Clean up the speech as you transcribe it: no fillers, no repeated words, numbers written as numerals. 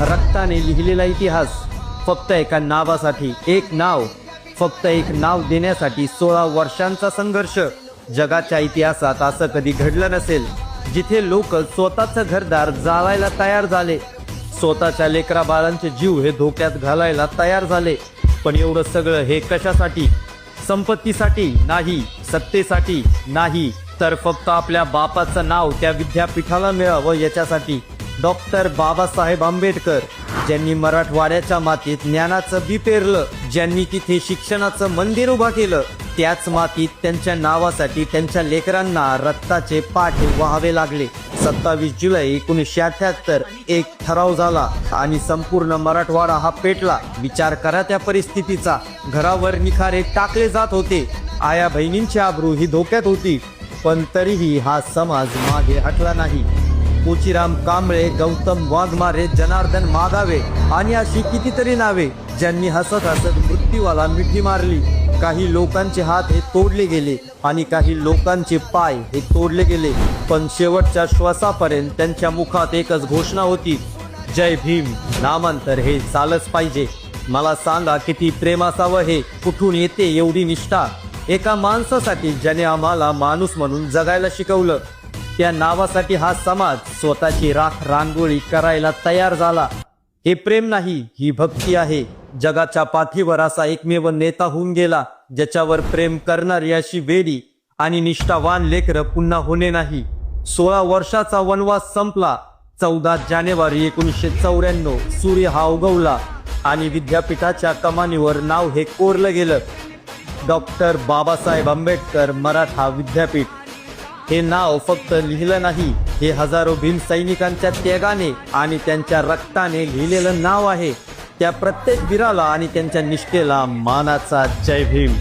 रक्ताने लिहिलेला इतिहास फक्त एका नावासाठी, एक नाव, फक्त एक नाव देण्यासाठी 16 वर्षांचा संघर्ष. जगाच्या इतिहासात असं कधी घडलं नसेल जिथे लोक स्वतःचं घरदार जाळायला तयार झाले, स्वतःच्या लेकरा बाळांचे जीव हे धोक्यात घालायला तयार झाले. पण एवढं सगळं हे कशासाठी? संपत्तीसाठी नाही, सत्तेसाठी नाही, तर फक्त आपल्या बापाचं नाव त्या विद्यापीठाला मिळावं याच्यासाठी. डॉक्टर बाबासाहेब आंबेडकर, ज्यांनी मराठवाड्याच्या मातीत ज्ञानाचं बी पेरलं, ज्यांनी तिथे शिक्षणाचं मंदिर उभा केलं, त्याच मातीत त्यांच्या नावासाठी त्यांच्या लेकरांना रक्ताचे पाठ व्हावे लागले. 27 जुलै 1978 एक ठराव झाला आणि संपूर्ण मराठवाडा हा पेटला. विचार करा त्या परिस्थितीचा. घरावर निखारे टाकले जात होते, आया बहिणींची आबरू ही धोक्यात होती, पण तरीही हा समाज मागे हटला नाही. मोचीराम कांबळे, गौतम वाघमारे, जनार्दन मागावे आणि अशी कितीतरी नावे ज्यांनी हसत हसत मृत्यूला मिठी मारली. काही लोकांचे हात हे तोडले गेले आणि काही लोकांचे पाय हे तोडले गेले, पण शेवटच्या श्वासापर्यंत त्यांच्या मुखात एकच घोषणा होती, जय भीम. नामांतर हे चालच पाहिजे. मला सांगा किती प्रेम असावं हे, कुठून येते एवढी निष्ठा एका माणसासाठी ज्याने आम्हाला माणूस म्हणून जगायला शिकवलं. त्या नावासाठी हा समाज स्वतःची राख रांगोळी करायला तयार झाला. हे प्रेम नाही, ही भक्ती आहे. जगाच्या पाठीवर असा एकमेव नेता होऊन गेला ज्याच्यावर प्रेम करणारी अशी वेडी आणि निष्ठावान लेकरं पुन्हा होणे नाही. 16 वर्षाचा वनवास संपला. 14 जानेवारी 1994 सूर्य हा उगवला आणि विद्यापीठाच्या कमानीवर नाव हे कोरलं गेलं, डॉक्टर बाबासाहेब आंबेडकर मराठा विद्यापीठ. हे नाव फक्त लिहिलं नाही, हे हजारो भीम सैनिकांच्या त्यागाने आणि त्यांच्या रक्ताने लिहिलेलं नाव आहे. त्या प्रत्येक वीराला आणि त्यांच्या निष्ठेला मानाचा जय भीम.